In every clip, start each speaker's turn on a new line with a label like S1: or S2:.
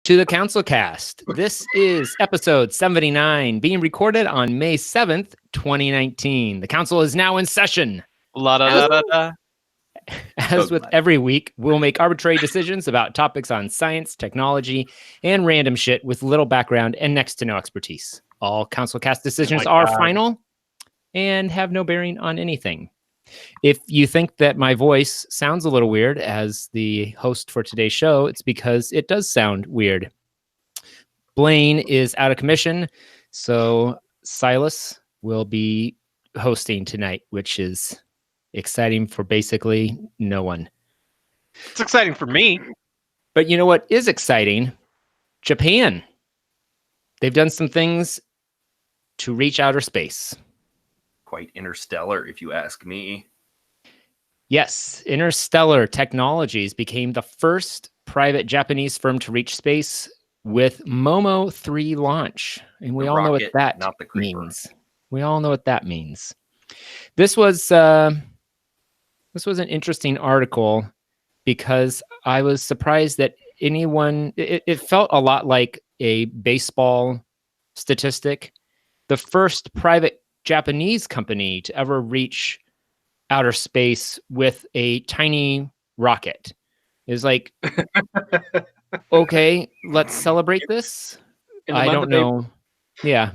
S1: to the CouncilCast. This is episode 79, being recorded on May 7th, 2019. The council is now in session. As with every week, we'll make arbitrary decisions about topics on science, technology, and random shit with little background and next to no expertise. All CouncilCast decisions are final and have no bearing on anything. If you think that my voice sounds a little weird as the host for today's show, it's because it does sound weird. Blaine is out of commission, so Silas will be hosting tonight, which is exciting for basically no one.
S2: It's exciting for me.
S1: But you know what is exciting? Japan. They've done some things to reach outer space.
S3: Quite interstellar, if you ask me.
S1: Yes, Interstellar Technologies became the first private Japanese firm to reach space with Momo 3 launch. And we all know what that means. We all know what that means. This was an interesting article because I was surprised that it felt a lot like a baseball statistic. The first private Japanese company to ever reach outer space with a tiny rocket. Is like, okay, let's celebrate this. I don't know. Yeah.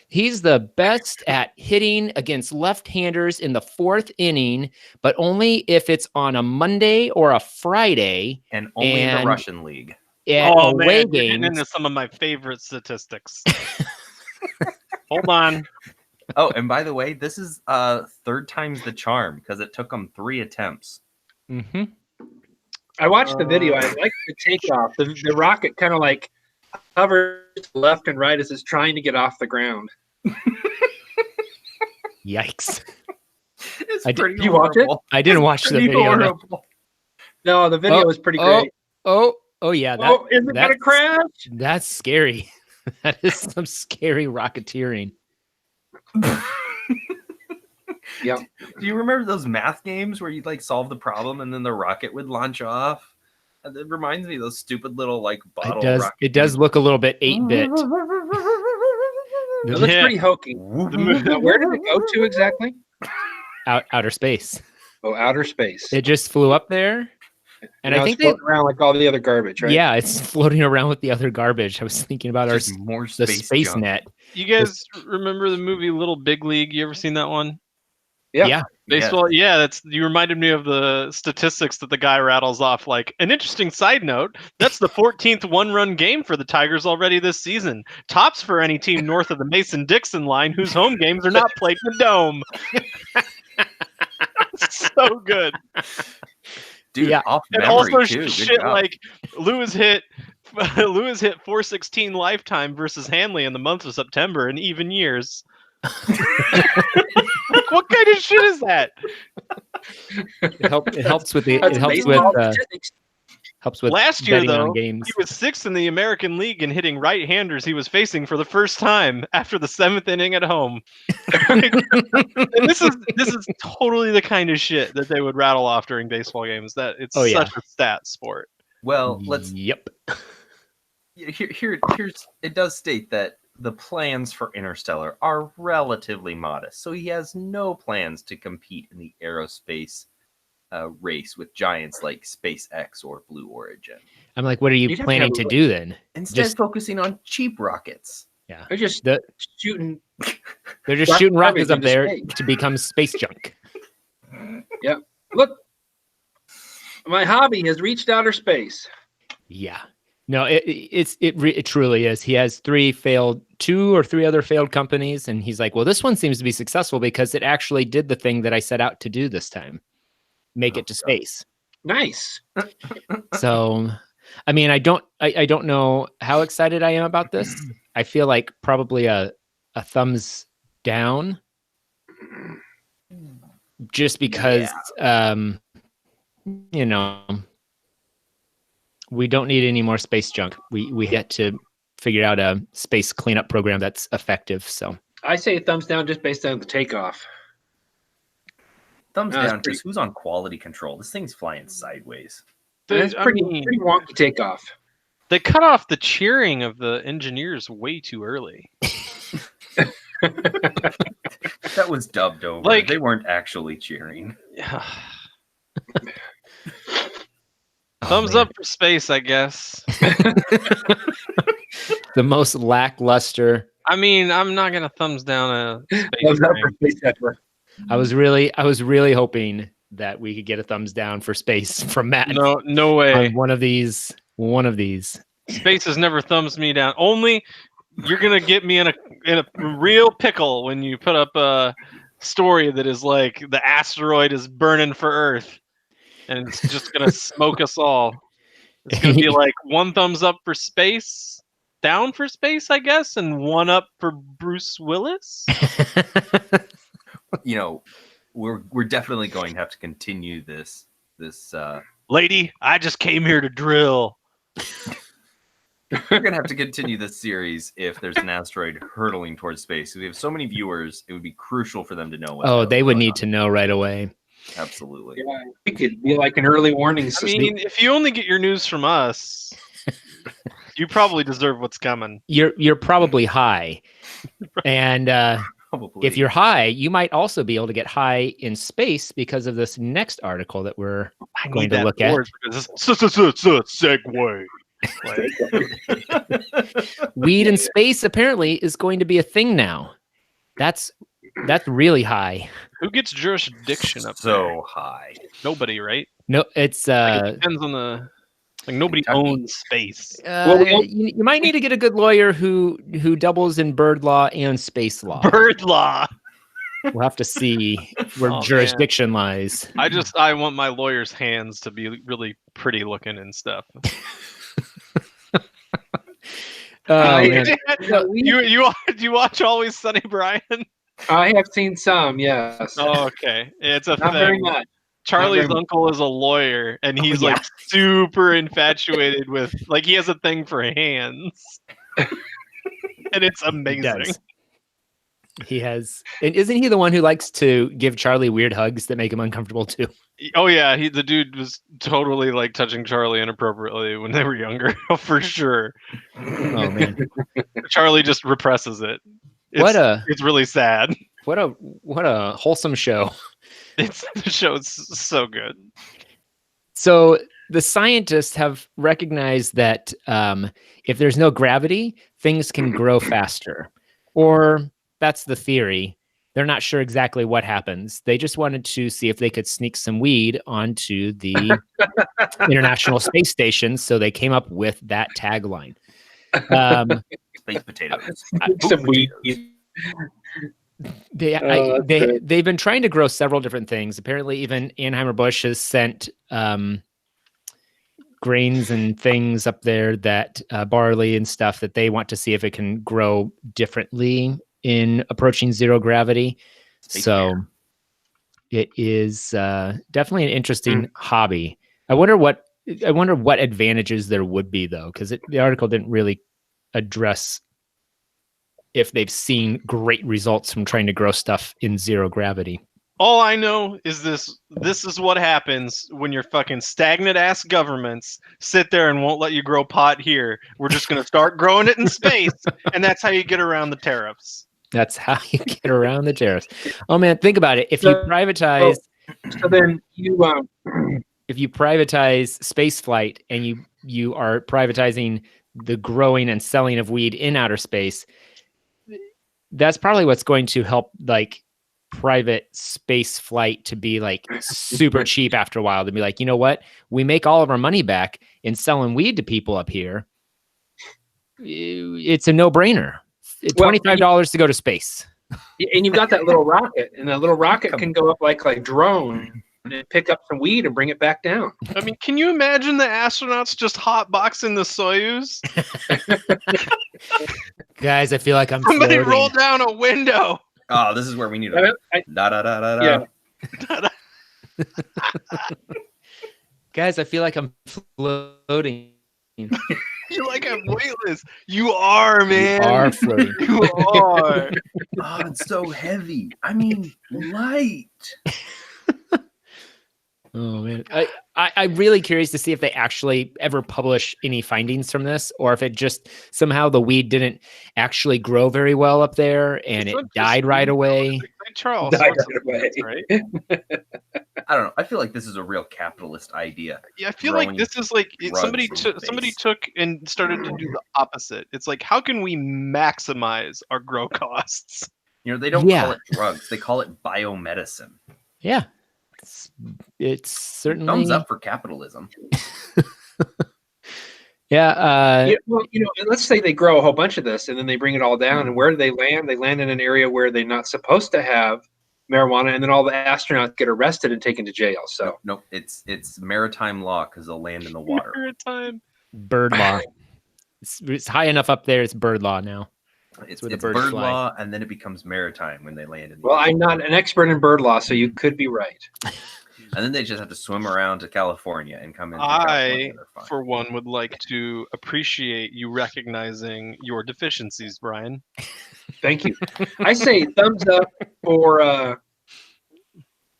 S1: He's the best at hitting against left-handers in the fourth inning, but only if it's on a Monday or a Friday.
S3: And only in the Russian league.
S2: Oh, man, you're getting into some of my favorite statistics. Hold on.
S3: Oh, and by the way, this is third time's the charm because it took him 3 attempts.
S1: Mm-hmm.
S4: I watched the video. I like the takeoff. The rocket kind of like hovers left and right as it's trying to get off the ground.
S1: Yikes!
S3: It's pretty horrible.
S4: You watch it?
S1: I didn't watch the video.
S4: No, the video was pretty great.
S1: Oh, yeah.
S4: Is it gonna crash?
S1: That's scary. That is some scary rocketeering.
S4: Yeah.
S3: Do you remember those math games where you'd like solve the problem and then the rocket would launch off? It reminds me of those stupid little like bottle rockets.
S1: It does look a little bit 8-bit.
S4: It looks pretty hokey. Now, where did it go to exactly?
S1: Outer space.
S4: Oh, outer space.
S1: It just flew up there. And I think
S4: it's floating around like all the other garbage, right?
S1: Yeah, it's floating around with the other garbage. I was thinking about the space net.
S2: You guys remember the movie Little Big League? You ever seen that one?
S4: Yeah.
S2: Baseball. Yeah, you reminded me of the statistics that the guy rattles off. Like, an interesting side note, that's the 14th one-run game for the Tigers already this season. Tops for any team north of the Mason-Dixon line whose home games are not played in the Dome. So good.
S3: Dude,
S1: yeah.
S3: Off
S2: and
S3: memory
S2: also
S3: too.
S2: shit like Lewis hit 416 lifetime versus Hanley in the month of September in even years. What kind of shit is that?
S1: It helps with
S2: last year though.
S1: Games.
S2: He was 6th in the American League in hitting right-handers he was facing for the first time after the 7th inning at home. And this is totally the kind of shit that they would rattle off during baseball games. That it's such a stat sport.
S3: Well, let's.
S1: Yep.
S3: Here's it does state that the plans for Interstellar are relatively modest, so he has no plans to compete in the aerospace race with giants like SpaceX or Blue Origin.
S1: I'm like, what are you planning to do then?
S3: Instead, focusing on cheap rockets.
S1: Yeah,
S4: they're just shooting.
S1: They're just shooting rockets up there to become space junk.
S4: Yep. Look, my hobby has reached outer space.
S1: Yeah. No, it truly is. He has 2 or 3 other failed companies, and he's like, well, this one seems to be successful because it actually did the thing that I set out to do this time. Make it to space.
S4: Nice.
S1: So, I mean, I don't know how excited I am about this. I feel like probably a thumbs down, just because, we don't need any more space junk. We get to figure out a space cleanup program that's effective. So
S4: I say thumbs down just based on the takeoff.
S3: Thumbs down because who's on quality control? This thing's flying sideways.
S4: It's pretty wonky takeoff.
S2: They cut off the cheering of the engineers way too early.
S3: That was dubbed over.
S2: Like-
S3: They weren't actually cheering.
S2: Thumbs up for space, I guess.
S1: The most lackluster.
S2: I mean, I'm not gonna thumbs down a space
S4: Thumbs up
S2: thing.
S4: for Space Network.
S1: I was really hoping that we could get a thumbs down for space from Matt.
S2: No way.
S1: On one of these.
S2: Space has never thumbs me down. Only you're gonna get me in a real pickle when you put up a story that is like the asteroid is burning for Earth and it's just gonna smoke us all. It's gonna be like 1 thumbs up for space, down for space, I guess, and 1 up for Bruce Willis.
S3: You know, we're definitely going to have to continue this.
S2: Lady, I just came here to drill.
S3: We're going to have to continue this series if there's an asteroid hurtling towards space. We have so many viewers, it would be crucial for them to know.
S1: Oh, they would need to know right away.
S3: Absolutely.
S4: Yeah, it could be like an early warning
S2: I
S4: system.
S2: mean, if you only get your news from us, you probably deserve what's coming.
S1: You're probably high, and
S3: Probably.
S1: if you're high, you might also be able to get high in space because of this next article that we're going to look at.
S2: Segue.
S1: Weed in space apparently is going to be a thing now. That's really high.
S2: Who gets jurisdiction up
S3: so
S2: there?
S3: high.
S2: Nobody, right?
S1: No, it's
S2: It depends on the. Like nobody owns space.
S1: you might need to get a good lawyer who doubles in bird law and space law.
S2: Bird law.
S1: We'll have to see where jurisdiction lies.
S2: I want my lawyer's hands to be really pretty looking and stuff.
S1: Man.
S2: You watch Always Sunny, Brian?
S4: I have seen some, yes.
S2: Oh, okay. It's a
S4: Not
S2: thing.
S4: very much.
S2: Charlie's uncle is a lawyer, and he's like super infatuated with, like, he has a thing for hands, and it's amazing.
S1: He has, and isn't he the one who likes to give Charlie weird hugs that make him uncomfortable too?
S2: Oh yeah, the dude was totally like touching Charlie inappropriately when they were younger, for sure.
S1: Oh man,
S2: Charlie just represses it. It's really sad.
S1: What a wholesome show.
S2: The show's so good.
S1: So the scientists have recognized that if there's no gravity, things can grow faster. Or that's the theory. They're not sure exactly what happens. They just wanted to see if they could sneak some weed onto the International Space Station. So they came up with that tagline.
S3: Space potatoes.
S4: Some weed.
S1: They've been trying to grow several different things. Apparently, even Anheuser-Busch has sent grains and things up there that barley and stuff that they want to see if it can grow differently in approaching zero gravity. It is definitely an interesting hobby. I wonder what advantages there would be though, because the article didn't really address if they've seen great results from trying to grow stuff in zero gravity.
S2: All I know is this is what happens when your fucking stagnant ass governments sit there and won't let you grow pot here. We're just going to start growing it in space, and that's how you get around the tariffs.
S1: That's how you get around the tariffs. Oh man, think about it. If you privatize if you privatize space flight and you are privatizing the growing and selling of weed in outer space, that's probably what's going to help like private space flight to be like super cheap after a while. To be like, you know what? We make all of our money back in selling weed to people up here. It's a no-brainer. $25 to go to space.
S4: And you've got that little rocket, and that little rocket can go up like drone and pick up some weed and bring it back down.
S2: I mean, can you imagine the astronauts just hotboxing the Soyuz?
S1: Guys, I feel like I'm
S2: Somebody
S1: floating.
S2: roll down a window.
S3: Oh, this is where we need it.
S4: Yeah.
S1: Guys, I feel like I'm floating.
S2: You're like, I'm weightless. You are, man.
S1: You are floating.
S2: You are.
S3: Oh, it's so heavy. I mean, light.
S1: Oh man, I'm really curious to see if they actually ever publish any findings from this, or if it just somehow the weed didn't actually grow very well up there and it died right away.
S2: They try all
S4: Died
S2: sorts
S4: right
S2: of
S4: away.
S2: things, right?
S3: I don't know. I feel like this is a real capitalist idea.
S2: Yeah, I feel like this is like somebody
S3: drugs
S2: took and started to do the opposite. It's like, how can we maximize our grow costs?
S3: You know, they don't call it drugs; they call it biomedicine.
S1: Yeah, it's certainly
S3: thumbs up for capitalism.
S1: Yeah.
S4: Well, let's say they grow a whole bunch of this and then they bring it all down. And where do they land? They land in an area where they're not supposed to have marijuana, and then all the astronauts get arrested and taken to jail. So
S3: nope. It's maritime law because they'll land in the water.
S2: Maritime
S1: bird law. It's high enough up there. It's bird law now.
S3: It's bird law, and then it becomes maritime when they land in the water.
S4: I'm not an expert in bird law, so you could be right.
S3: And then they just have to swim around to California and come in.
S2: I, for one, would like to appreciate you recognizing your deficiencies, Brian.
S4: Thank you. I say thumbs up for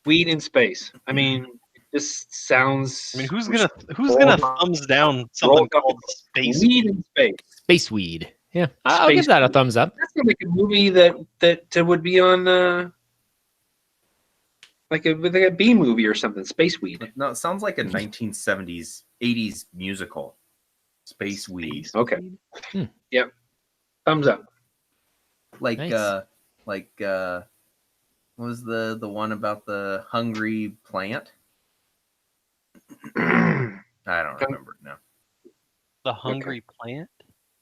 S4: weed in space. I mean, this sounds.
S2: I mean, who's gonna thumbs down something called space
S4: weed in space?
S1: Space weed. Yeah, I'll give that a thumbs up.
S4: That's like a movie that would be on like a B movie or something. Space weed.
S3: No, it sounds like a 1970s, 80s musical. Space weed.
S4: Okay. Yep. Thumbs up.
S3: Like
S1: nice.
S3: What was the one about the hungry plant? I don't remember now.
S2: The hungry plant?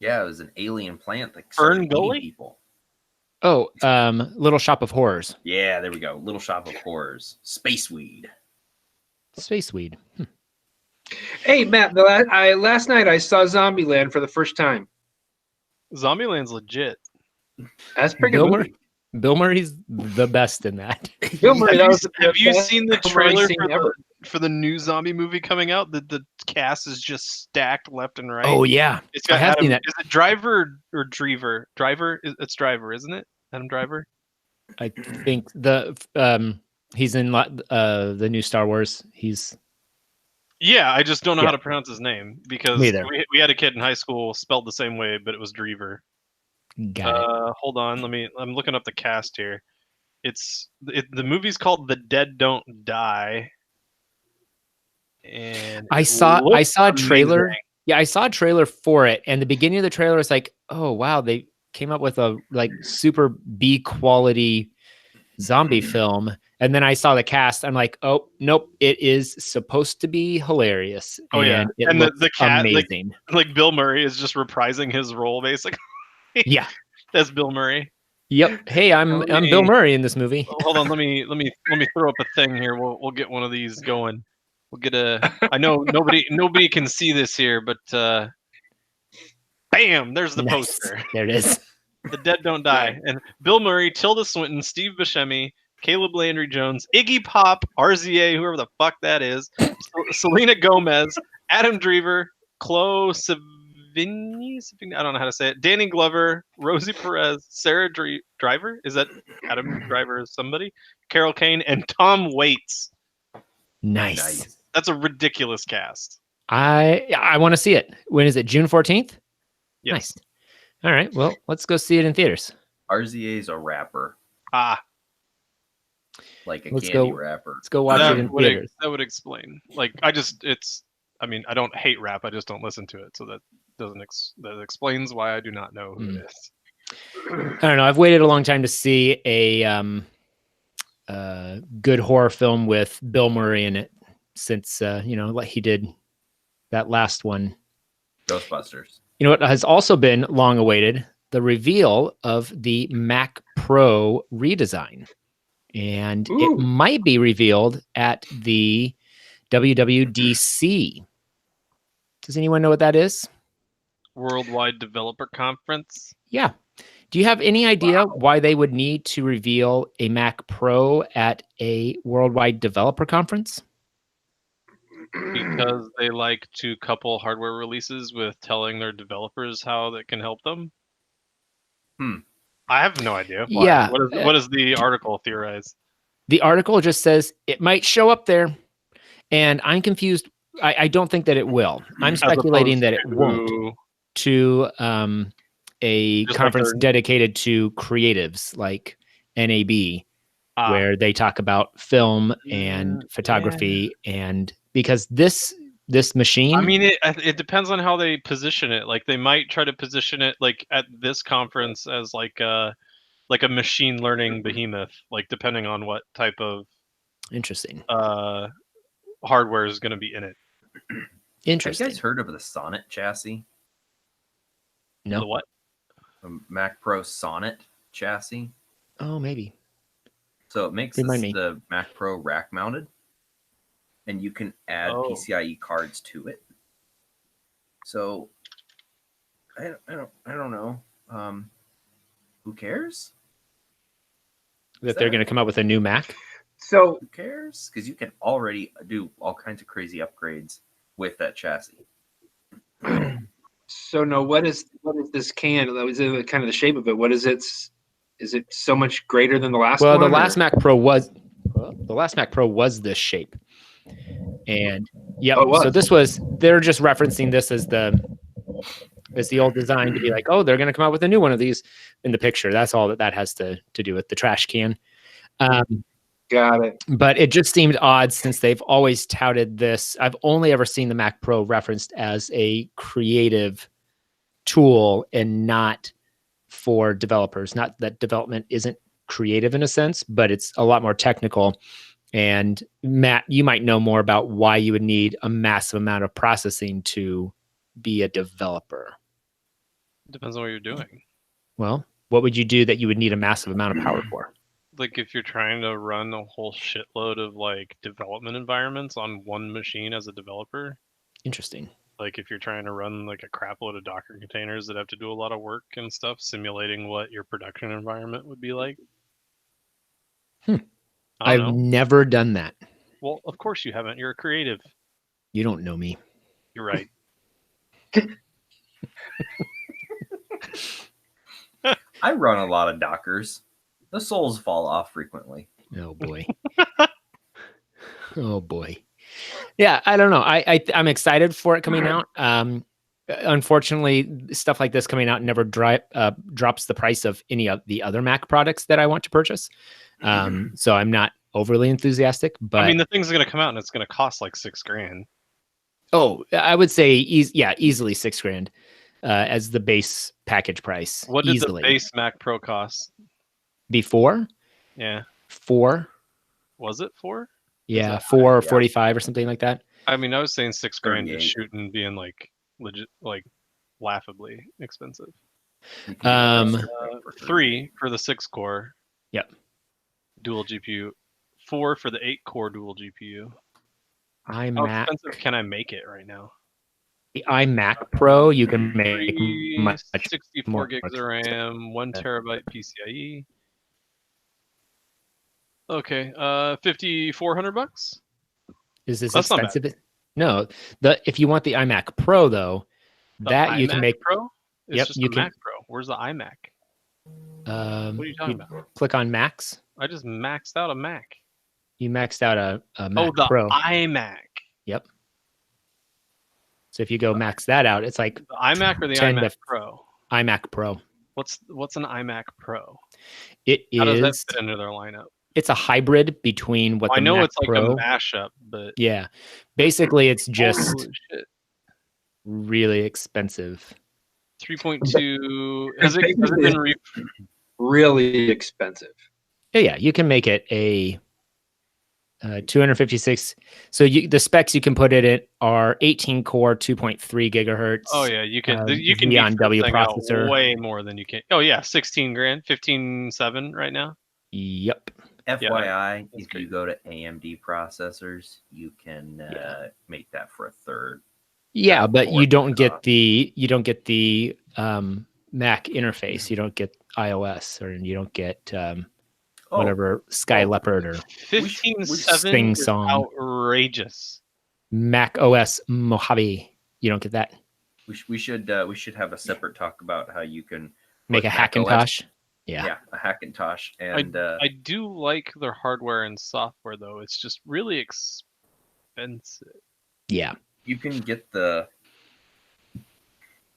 S3: Yeah, it was an alien plant that
S2: Fern
S3: started
S2: Gully?
S3: eating people.
S1: Oh, Little Shop of Horrors.
S3: Yeah, there we go. Little Shop of Horrors. Space weed.
S1: Space weed.
S4: Hey, Matt, last night I saw Zombieland for the first time.
S2: Zombieland's legit.
S4: That's pretty good.
S1: Bill Murray's the best in that.
S4: Bill Murray,
S2: have you seen the trailer for the new zombie movie coming out? The cast is just stacked left and right.
S1: Oh yeah,
S2: it's got
S1: I have seen that.
S2: Is it Driver or Drever? Driver? It's Driver, isn't it? Adam Driver.
S1: I think he's in the new Star Wars.
S2: Yeah, I just don't know how to pronounce his name because
S1: we
S2: had a kid in high school spelled the same way, but it was Drever.
S1: Got it.
S2: Hold on, I'm looking up the cast here. The movie's called The Dead Don't Die. And
S1: I saw a trailer. Yeah, I saw a trailer for it, and the beginning of the trailer is like, oh wow, they came up with a like super B quality zombie film. And then I saw the cast. I'm like, oh nope, it is supposed to be hilarious.
S2: Oh yeah,
S1: and the cat, amazing.
S2: Like Bill Murray is just reprising his role basically.
S1: Yeah,
S2: that's Bill Murray.
S1: Yep. Hey, I'm Bill Murray in this movie.
S2: Hold on, let me throw up a thing here. We'll get one of these going. We'll get a. I know nobody can see this here, but bam! There's the poster.
S1: There it is.
S2: The Dead Don't Die, and Bill Murray, Tilda Swinton, Steve Buscemi, Caleb Landry Jones, Iggy Pop, RZA, whoever the fuck that is, Selena Gomez, Adam Driver, Chloe Sevigny, I don't know how to say it, Danny Glover, Rosie Perez, Sarah Driver, is that Adam Driver somebody? Carol Kane, and Tom Waits.
S1: Nice.
S2: That's a ridiculous cast.
S1: I want to see it. When is it? June 14th?
S2: Yes.
S1: Nice. All right. Well, let's go see it in theaters.
S3: RZA's a rapper. Like a candy rapper.
S1: Let's go watch it in theaters.
S2: That would explain. Like, I don't hate rap. I just don't listen to it. So that explains why I do not know who it is.
S1: I don't know. I've waited a long time to see a good horror film with Bill Murray in it since, like he did that last one.
S3: Ghostbusters.
S1: You know what has also been long awaited? The reveal of the Mac Pro redesign. And it might be revealed at the WWDC. Does anyone know what that is?
S2: Worldwide Developer Conference?
S1: Yeah. Do you have any idea why they would need to reveal a Mac Pro at a Worldwide Developer Conference?
S2: Because they like to couple hardware releases with telling their developers how that can help them? I have no idea. Why.
S1: Yeah.
S2: What does the article theorize?
S1: The article just says it might show up there. And I'm confused. I don't think that it will. I'm speculating that it won't. To a
S2: Just
S1: conference
S2: like
S1: dedicated to creatives like NAB, where they talk about film and photography, and because this machine.
S2: I mean, it depends on how they position it. Like they might try to position it like at this conference as like a machine learning behemoth, like depending on what type of
S1: interesting
S2: hardware is going to be in it.
S1: Interesting.
S3: Have you guys heard of the Sonnet chassis?
S1: No.
S2: The what?
S3: The Mac Pro Sonnet chassis.
S1: Oh, maybe.
S3: So it makes the Mac Pro rack mounted, and you can add PCIe cards to it. So I don't know. Who cares?
S1: That they're going to come up with a new Mac?
S4: So
S3: who cares? Because you can already do all kinds of crazy upgrades with that chassis.
S4: So no, what is this can? Is it kind of the shape of it? What is it? Is it so much greater than the last one?
S1: Well, the last Mac Pro was this shape. And so this was, they're just referencing this as the old design to be like, oh, they're going to come out with a new one of these in the picture. That's all that has to do with the trash can.
S4: Got it.
S1: But it just seemed odd since they've always touted this. I've only ever seen the Mac Pro referenced as a creative tool and not for developers. Not that development isn't creative in a sense, but it's a lot more technical. And Matt, you might know more about why you would need a massive amount of processing to be a developer.
S2: Depends on what you're doing.
S1: Well, what would you do that you would need a massive amount of power for?
S2: Like if you're trying to run a whole shitload of like development environments on one machine as a developer.
S1: Interesting.
S2: Like if you're trying to run like a crap load of Docker containers that have to do a lot of work and stuff, simulating what your production environment would be like.
S1: I've never done that.
S2: Well, of course you haven't. You're a creative.
S1: You don't know me.
S2: You're right.
S3: I run a lot of Dockers. The soles fall off frequently.
S1: Oh boy. Oh boy. Yeah, I don't know. I'm excited for it coming out. Unfortunately, stuff like this coming out never drops the price of any of the other Mac products that I want to purchase. So I'm not overly enthusiastic. But
S2: I mean, the thing's going to come out and it's going to cost like $6,000.
S1: Oh, I would say easily $6,000 as the base package price.
S2: What did the base Mac Pro cost?
S1: Before?
S2: Yeah.
S1: 4.
S2: Was it 4?
S1: Yeah, 4 or 45 or something like that.
S2: I mean, I was saying $6,000 to shoot and being like legit, like laughably expensive. 3 for the 6-core.
S1: Yep.
S2: Dual GPU. 4 for the 8-core dual GPU. How expensive can I make it right now?
S1: The iMac Pro, you can make much
S2: 64
S1: more
S2: gigs of RAM, 1 terabyte PCIe. Okay, $5,400.
S1: Is this expensive? No, if you want the iMac Pro though, you can make
S2: Pro. It's just you can Mac Pro. Where's the iMac? What are you talking about?
S1: Click on Macs.
S2: I just maxed out a Mac.
S1: You maxed out a Mac Pro.
S2: Oh, the iMac.
S1: Yep. So if you go max that out, it's like
S2: the iMac or the iMac Pro.
S1: iMac Pro.
S2: What's an iMac Pro?
S1: How
S2: does that fit into their lineup?
S1: It's a hybrid between what
S2: I know
S1: Mac
S2: it's like
S1: Pro,
S2: a mashup, but
S1: yeah, basically it's just really expensive.
S2: 3.2 has it been
S4: really expensive?
S1: Yeah, you can make it a 256. So the specs you can put it in are 18 core, 2.3 gigahertz.
S2: Oh yeah, you can
S1: on W processor
S2: way more than you can. Oh yeah, $16,000, 15.7 right now.
S1: Yep.
S3: FYI, if you go to AMD processors, you can make that for a third.
S1: Yeah, but you don't get the Mac interface. You don't get iOS, or you don't get whatever Sky Leopard or
S2: 15.7 is outrageous.
S1: Mac OS Mojave. You don't get that.
S3: We should have a separate talk about how you can
S1: make a Hackintosh. Yeah,
S3: a Hackintosh. And
S2: I do like their hardware and software, though. It's just really expensive expensive.
S1: Yeah.
S3: You can get a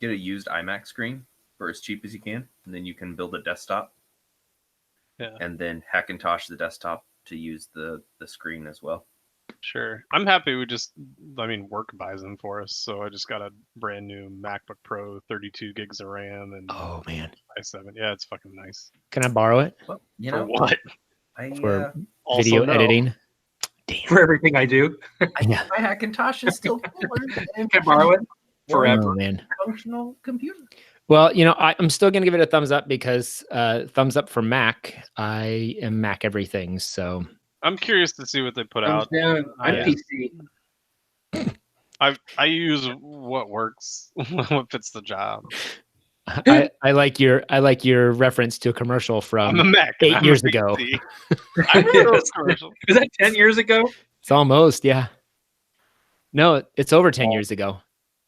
S3: used iMac screen for as cheap as you can, and then you can build a desktop.
S2: Yeah.
S3: And then Hackintosh the desktop to use the screen as well.
S2: Sure. I'm happy work buys them for us. So I just got a brand new MacBook Pro, 32 gigs of RAM and
S1: Oh man.
S2: i7. Yeah, it's fucking nice.
S1: Can I borrow it?
S3: Well,
S2: For what?
S1: For
S2: Also,
S1: video
S2: no.
S1: editing? Damn.
S4: For everything I do.
S1: Yeah.
S3: My Hackintosh is still cooler
S4: Can I borrow it forever?
S1: Oh, man.
S3: functional computer.
S1: Well, I'm still going to give it a thumbs up because thumbs up for Mac. I am Mac everything. So
S2: I'm curious to see what they put
S4: Thumbs
S2: out.
S4: down. I'm
S1: Yeah.
S4: PC.
S2: I use what works, what fits the job.
S1: I like your reference to a commercial
S2: I'm a
S1: from
S2: Mac.
S1: 8
S2: I'm
S1: years
S2: a
S1: ago.
S2: PC. I remember those commercials.
S4: Is that 10 years ago?
S1: It's almost, yeah. No, it's over 10 years ago.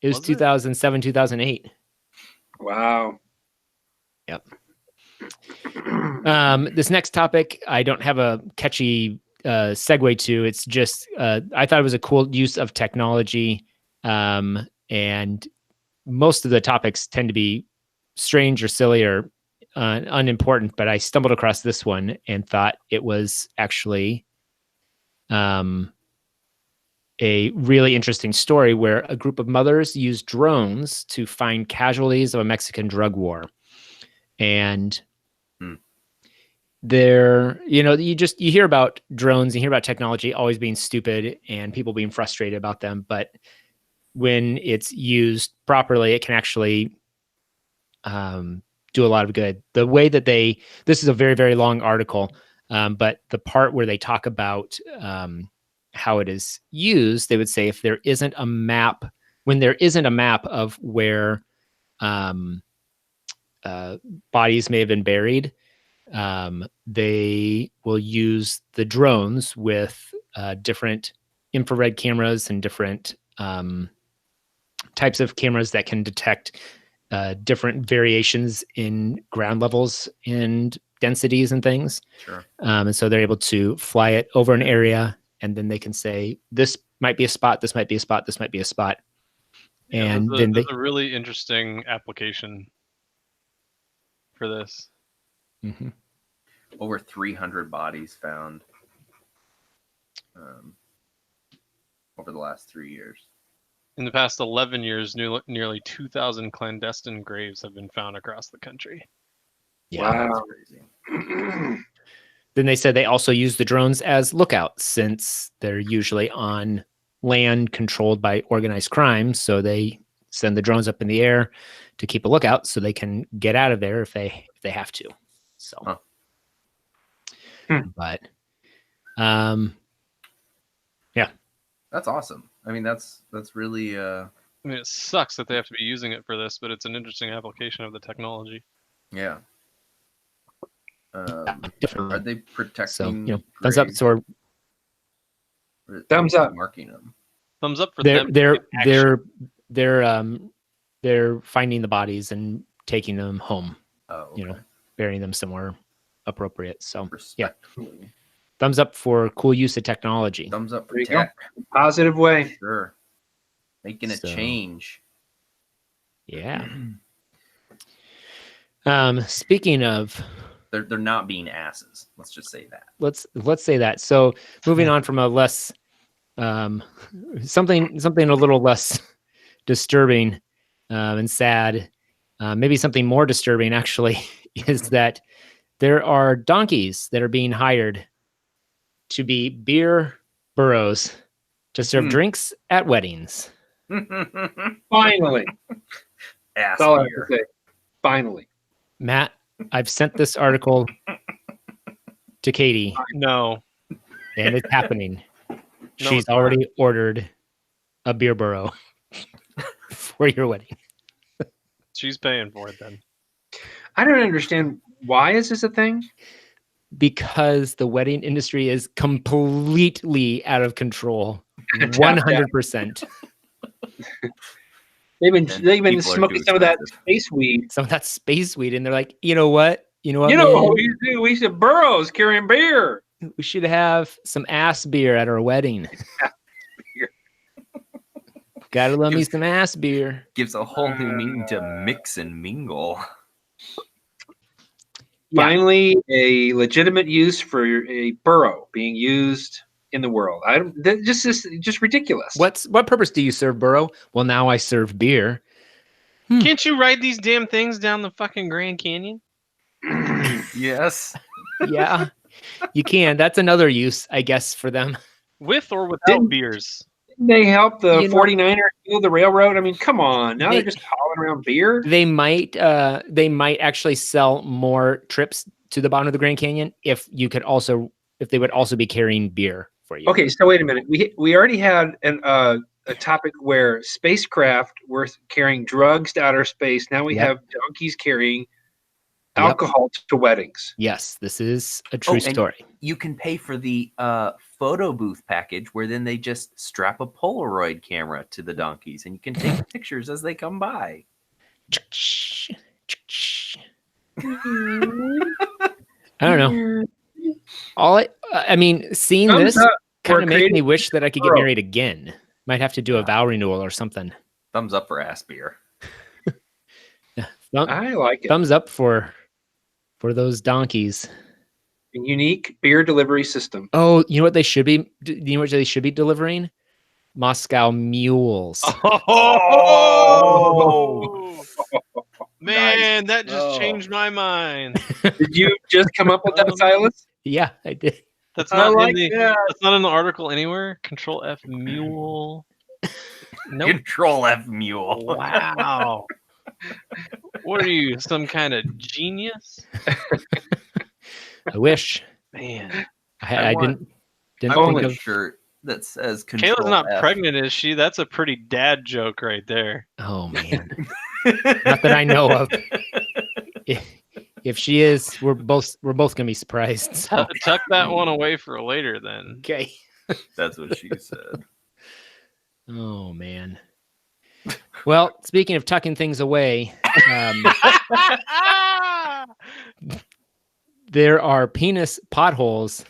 S1: It was
S2: Was it?
S1: 2007, 2008.
S4: Wow.
S1: Yep. This next topic, I don't have a catchy segue to. It's just, I thought it was a cool use of technology. And most of the topics tend to be strange or silly or unimportant, but I stumbled across this one and thought it was actually a really interesting story where a group of mothers used drones to find casualties of a Mexican drug war. And you hear about drones, you hear about technology always being stupid and people being frustrated about them. But when it's used properly, it can actually do a lot of good. The way that this is a very, very long article, but the part where they talk about how it is used, they would say if there isn't a map, when there isn't a map of where bodies may have been buried, they will use the drones with different infrared cameras and different types of cameras that can detect different variations in ground levels and densities and things.
S3: Sure.
S1: And so they're able to fly it over an area, and then they can say, this might be a spot, this might be a spot, this might be a spot.
S2: Yeah,
S1: And
S2: there's a really interesting application for this.
S1: Mm-hmm.
S3: Over 300 bodies found over the last 3 years.
S2: In the past 11 years, nearly 2,000 clandestine graves have been found across the country.
S1: Yeah,
S4: Wow.
S3: That's crazy.
S1: Then they said they also use the drones as lookouts since they're usually on land controlled by organized crime. So they send the drones up in the air to keep a lookout so they can get out of there if they have to. So, but yeah,
S3: that's awesome. I mean, that's really.
S2: I mean, it sucks that they have to be using it for this, but it's an interesting application of the technology.
S3: Yeah.
S1: definitely.
S3: Are they protecting?
S1: So, thumbs up. So
S4: Thumbs up.
S3: Marking them.
S2: Thumbs up for them.
S1: They're finding the bodies and taking them home.
S3: Oh, okay.
S1: Burying them somewhere appropriate. So yeah,
S3: Respectfully.
S1: thumbs up for cool use of technology.
S3: Thumbs up for
S4: There you go.
S3: tech.
S4: Positive way.
S3: Sure. Making a
S1: So-
S3: change.
S1: Yeah. Speaking of,
S3: They're not being asses. Let's just say that.
S1: let's say that. So moving on from a less something a little less disturbing and sad, maybe something more disturbing actually is that there are donkeys that are being hired to be beer burros to serve drinks at weddings.
S4: Finally.
S3: Ass
S4: That's all I have
S3: beer.
S4: to say. Finally.
S1: Matt, I've sent this article to Katie
S2: No.
S1: and it's happening.
S2: No,
S1: She's
S2: it's not.
S1: already ordered a beer burro for your wedding.
S2: She's paying for it then.
S4: I don't understand. Why is this a thing?
S1: Because the wedding industry is completely out of control. 100%.
S4: They've been
S3: And
S4: smoking
S3: people are too
S4: some of that
S3: expensive.
S4: space weed.
S1: Some of that space weed, and they're like, you know what?
S4: You know
S1: man?
S4: what we do? We should burros carrying beer.
S1: We should have some ass beer at our wedding.
S4: Beer.
S1: Gotta love me some ass beer.
S3: Gives a whole new meaning to mix and mingle.
S4: Finally, a legitimate use for a burro being used in the world. Just ridiculous.
S1: What purpose do you serve burro? Well, now I serve beer.
S2: Can't you ride these damn things down the fucking Grand Canyon?
S3: Yes.
S1: Yeah, you can. That's another use, I guess, for them.
S2: With or without beers?
S4: They help the 49ers build the railroad. I mean, come on. Now they're just hauling around beer.
S1: They might actually sell more trips to the bottom of the Grand Canyon if they would also be carrying beer for you.
S4: Okay, so wait a minute. We already had a topic where spacecraft were carrying drugs to outer space. Now we have donkeys carrying alcohol to weddings.
S1: Yes, this is a true story.
S3: You can pay for the photo booth package where then they just strap a Polaroid camera to the donkeys and you can take pictures as they come by.
S1: I don't know. Seeing this kind of makes me wish that I could get married again. Might have to do a vow renewal or something.
S3: Thumbs up for ass beer.
S4: I like it.
S1: Thumbs up for those donkeys.
S4: A unique beer delivery system.
S1: Oh, you know what they should be? You know what they should be delivering? Moscow mules.
S2: Oh! Man, that just changed my mind.
S4: Did you just come up with that, Silas?
S1: Yeah, I did.
S2: That's not that's not in the article anywhere. Control F mule.
S3: Nope. Control F mule.
S2: Wow. What are you, some kind of genius?
S1: I wish.
S2: Man,
S1: I didn't
S3: think of a shirt that says Control
S2: Kayla's not
S3: F.
S2: pregnant, is she? That's a pretty dad joke right there.
S1: Oh man. Not that I know of. If she is, we're both gonna be surprised. So.
S2: Tuck that one away for later then.
S1: Okay.
S3: That's what she said.
S1: Oh man. Well, speaking of tucking things away, there are penis potholes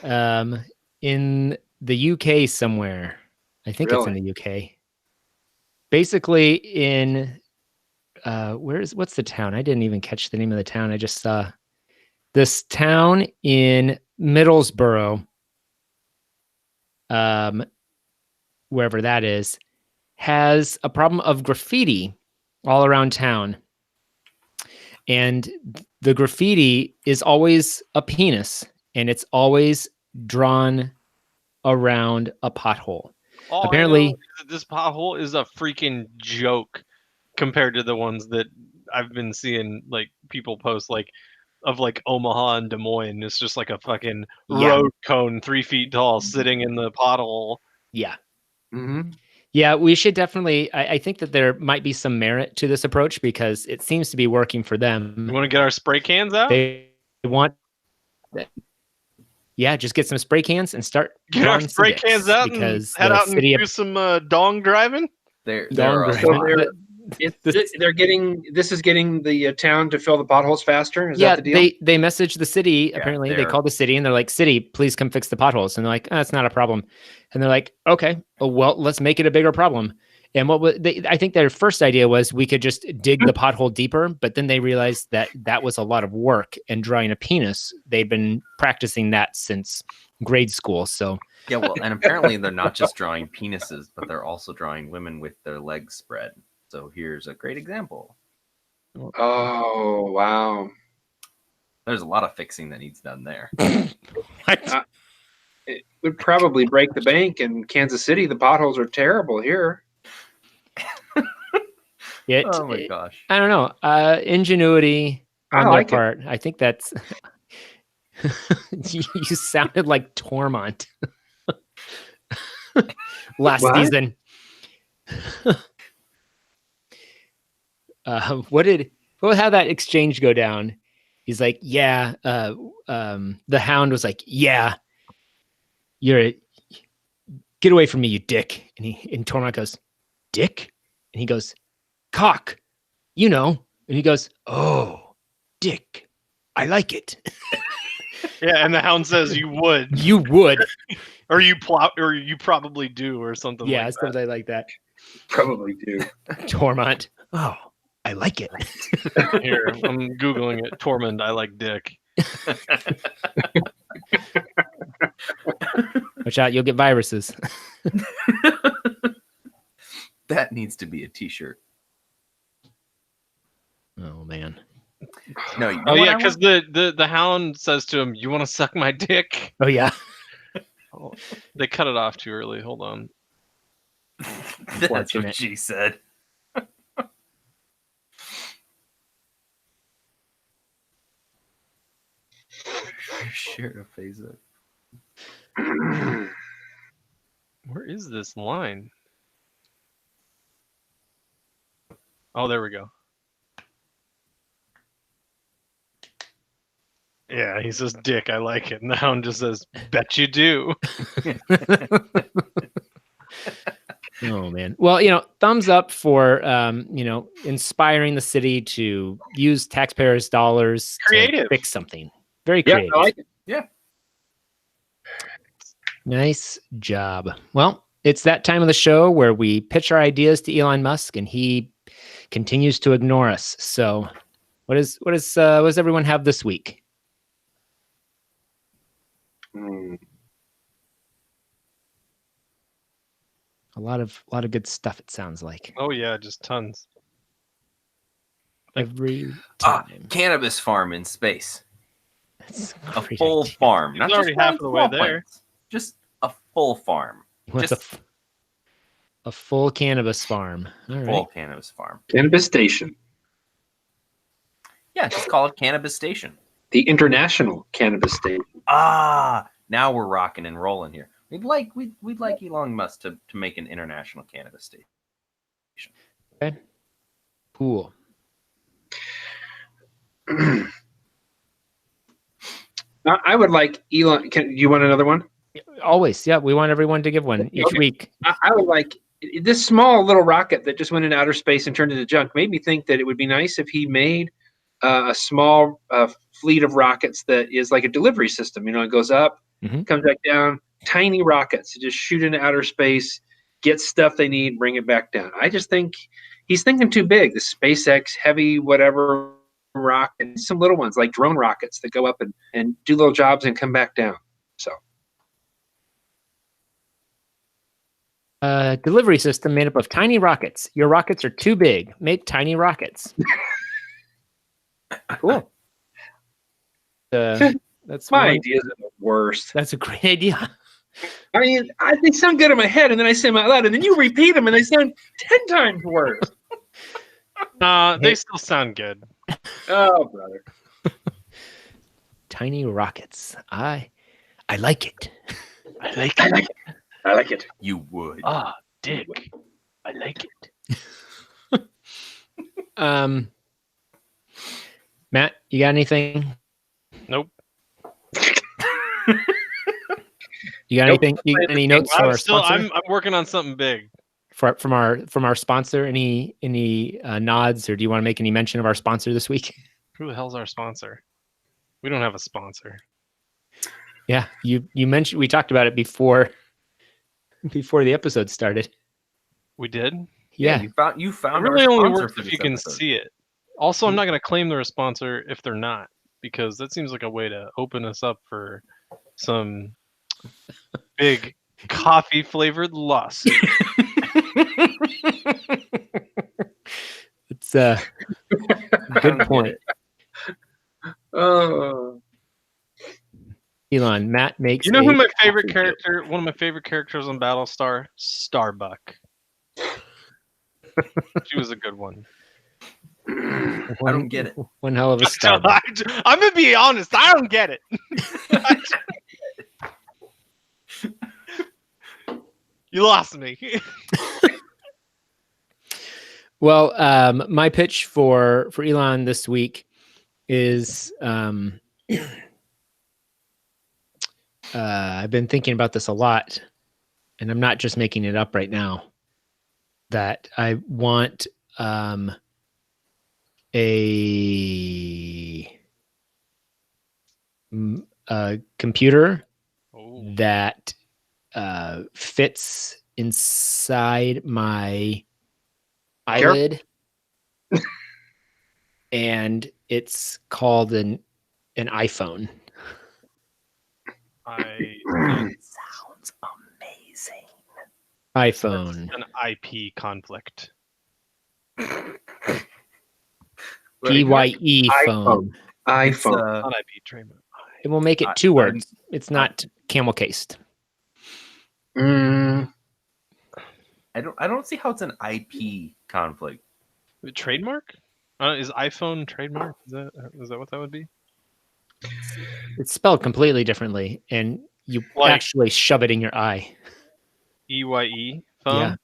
S1: in the UK somewhere. I think it's in the UK. Basically in what's the town? I didn't even catch the name of the town. I just saw this town in Middlesbrough, wherever that is, has a problem of graffiti all around town. And the graffiti is always a penis, and it's always drawn around a pothole. Apparently,
S2: this pothole is a freaking joke compared to the ones that I've been seeing, like people post, like of like Omaha and Des Moines. It's just like a fucking road cone 3 feet tall sitting in the pothole.
S1: Yeah.
S4: Mm-hmm.
S1: Yeah, we should definitely. I think that there might be some merit to this approach because it seems to be working for them.
S2: You want to get our spray cans out?
S1: They want that. Yeah, just get some spray cans and start
S2: get our spray cans out because and head out and do some dong driving.
S4: They're getting the town to fill the potholes faster. Is that the deal?
S1: They messaged the city. Apparently, they called the city and they're like, "City, please come fix the potholes." And they're like, "That's not a problem." And they're like, "Okay, well, let's make it a bigger problem." And I think their first idea was we could just dig the pothole deeper, but then they realized that was a lot of work. And drawing a penis, they've been practicing that since grade school. So
S3: yeah, well, and apparently they're not just drawing penises, but they're also drawing women with their legs spread. So here's a great example.
S4: Oh, wow.
S3: There's a lot of fixing that needs done there.
S4: It would probably break the bank in Kansas City. The potholes are terrible here.
S3: Oh my gosh.
S1: I don't know. Ingenuity on their part. I think that's... you sounded like Tormont last season. How that exchange go down? He's like, yeah. The Hound was like, yeah, get away from me, you dick. And Tormont goes, dick? And he goes, cock, you know. And he goes, oh, dick, I like it.
S2: Yeah, and the Hound says you would.
S1: You would.
S2: or you probably do, or something like that.
S1: Yeah, something like that.
S4: Probably do.
S1: Tormund. Oh, I like it.
S2: Here, I'm Googling it. Tormund, I like dick.
S1: Watch out, you'll get viruses.
S3: That needs to be a t-shirt.
S1: Oh, man.
S3: No, you know
S2: Oh
S3: what
S2: yeah,
S3: I
S2: because
S3: want?
S2: the hound says to him, "You want to suck my dick?"
S1: Oh, yeah.
S2: Oh, they cut it off too early. Hold on.
S3: That's
S1: Fortunate.
S3: what she said. Share to Facebook.
S2: Where is this line? Oh, there we go. Yeah, he says, "Dick, I like it." And the hound just says, "Bet you do."
S1: Oh, man. Well, thumbs up for, inspiring the city to use taxpayers' dollars
S2: Creative.
S1: to fix something. Very
S4: Yeah,
S1: creative.
S4: I like it.
S3: Yeah.
S1: Nice job. Well, it's that time of the show where we pitch our ideas to Elon Musk, and he continues to ignore us. So, what does everyone have this week? A lot of good stuff. It sounds like
S2: Oh yeah, just tons.
S1: every time.
S3: Cannabis farm in space.
S1: That's
S3: A
S1: great
S3: full
S1: idea.
S3: farm.
S2: He's
S3: Not
S2: already
S3: just
S2: half of the way
S3: small
S2: there.
S3: plants. Just a full farm.
S1: He wants
S3: Just
S1: a full cannabis farm. All right.
S3: full cannabis farm.
S4: Cannabis Station,
S3: Yeah, just call it Cannabis Station.
S4: the International Cannabis Station.
S3: Now we're rocking and rolling here. We'd like Elon Musk to make an international cannabis station.
S1: Okay. Cool.
S4: I would like Elon. You want another one?
S1: Always. Yeah. We want everyone to give one each week.
S4: I would like this small little rocket that just went into outer space and turned into junk. Made me think that it would be nice if he made a small fleet of rockets that is like a delivery system. It goes up, comes back down, tiny rockets to just shoot into outer space, get stuff they need, bring it back down. I just think he's thinking too big. The SpaceX heavy whatever rocket, some little ones like drone rockets that go up and do little jobs and come back down. So.
S1: Delivery system made up of tiny rockets. Your rockets are too big. Make tiny rockets. Cool. That's
S4: My ideas are the worst.
S1: That's a great idea.
S4: I mean, they sound good in my head, and then I say them out loud, and then you repeat them, and they sound 10 times worse.
S2: They still sound good.
S4: Oh, brother.
S1: Tiny rockets. I like it.
S2: I like
S4: I like it. I like it.
S3: You would.
S2: Dick. I like it.
S1: Matt, you got anything?
S2: Nope.
S1: You got anything? Any notes for our sponsor?
S2: I'm working on something big.
S1: From our sponsor, any nods, or do you want to make any mention of our sponsor this week?
S2: Who the hell's our sponsor? We don't have a sponsor.
S1: Yeah, you mentioned, we talked about it before the episode started.
S2: We did?
S3: Yeah, you found.
S2: It really only
S3: sponsor
S2: works
S3: for
S2: if
S3: this
S2: you can
S3: episode.
S2: see it. Also, I'm not going to claim they're a sponsor if they're not, because that seems like a way to open us up for some big coffee flavored lawsuit.
S1: It's a good point.
S4: Oh.
S1: Elon, Matt makes.
S2: You know who my favorite character? One of my favorite characters on Battlestar, Starbuck. She was a good one.
S3: I don't get it.
S1: One hell of a Starbuck.
S2: I'm gonna be honest. I don't get it. You lost me.
S1: Well, my pitch for Elon this week is I've been thinking about this a lot, and I'm not just making it up right now, that I want a computer that fits inside my eyelid. And it's called an iPhone.
S3: It sounds amazing.
S1: iPhone.
S2: An IP conflict.
S1: PYE phone.
S4: iPhone.
S2: Not IP trademark.
S1: It will make it 2 words. It's not camel cased.
S3: I don't see how it's an IP conflict.
S2: Trademark? Is iPhone trademark? Is that what that would be?
S1: It's spelled completely differently, and you actually shove it in your eye.
S2: EYE phone?
S1: Yeah,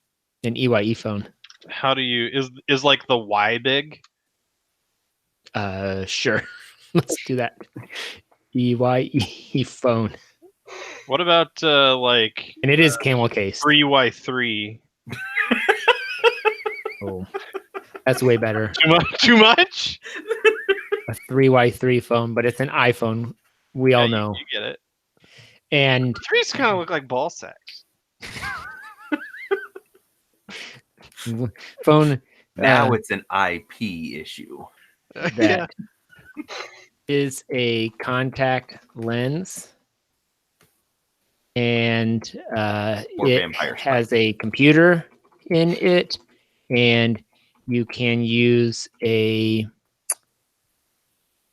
S1: an EYE phone.
S2: How do you is like the Y big?
S1: Sure. Let's do that. EYE phone.
S2: What about like?
S1: And it is camel case.
S2: 3Y3.
S1: Oh, that's way better.
S2: Too much?
S1: A 3Y3 phone, but it's an iPhone. We all know.
S2: You get it.
S1: And
S2: 3s kind of look like ball sacks.
S1: phone.
S3: Now it's an IP issue.
S1: That is a contact lens, and it has a computer in it, and you can use a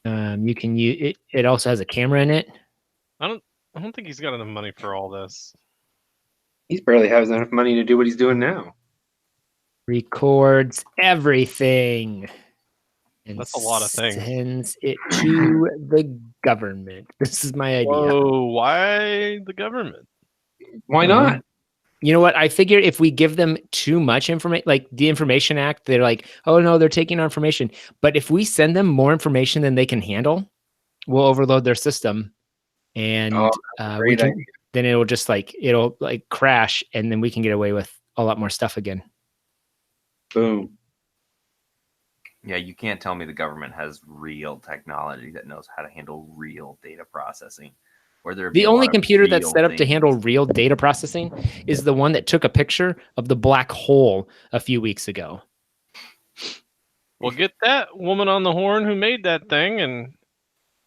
S1: it also has a camera in it.
S2: I don't think he's got enough money for all this.
S4: He barely has enough money to do what he's doing now.
S1: Records everything. And
S2: that's a lot of things.
S1: Sends it to the government. This is my idea.
S2: Whoa, why the government?
S4: Why not?
S1: You know what? I figure if we give them too much information, like the Information Act, they're like, oh no, they're taking our information. But if we send them more information than they can handle, we'll overload their system, and then it'll just it'll crash, and then we can get away with a lot more stuff again.
S4: Boom.
S3: Yeah, you can't tell me the government has real technology that knows how to handle real data processing.
S1: The only computer that's set up to handle real data processing is the one that took a picture of the black hole a few weeks ago.
S2: Well, get that woman on the horn who made that thing, and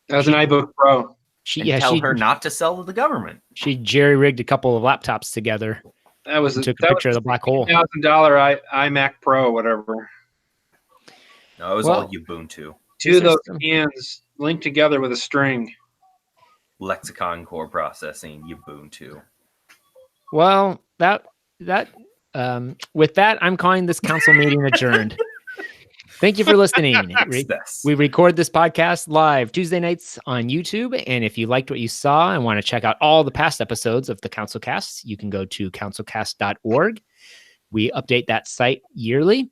S4: that was an iBook Pro.
S3: Tell her not to sell to the government.
S1: She jerry-rigged a couple of laptops together. Took a picture of the black hole.
S4: $1,000 iMac Pro, whatever.
S3: No, it was all Ubuntu.
S4: Two of those cans linked together with a string.
S3: Lexicon core processing, Ubuntu.
S1: Well, with that, I'm calling this council meeting adjourned. Thank you for listening. We record this podcast live Tuesday nights on YouTube. And if you liked what you saw and want to check out all the past episodes of the CouncilCast, you can go to councilcast.org. We update that site yearly.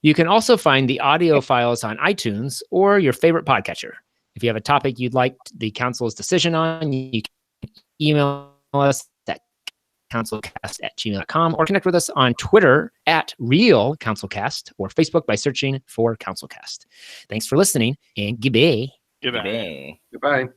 S1: You can also find the audio files on iTunes or your favorite podcatcher. If you have a topic you'd like the council's decision on, you can email us at councilcast@gmail.com or connect with us on Twitter at Real CouncilCast or Facebook by searching for CouncilCast. Thanks for listening, and goodbye.
S2: Goodbye.
S4: Goodbye.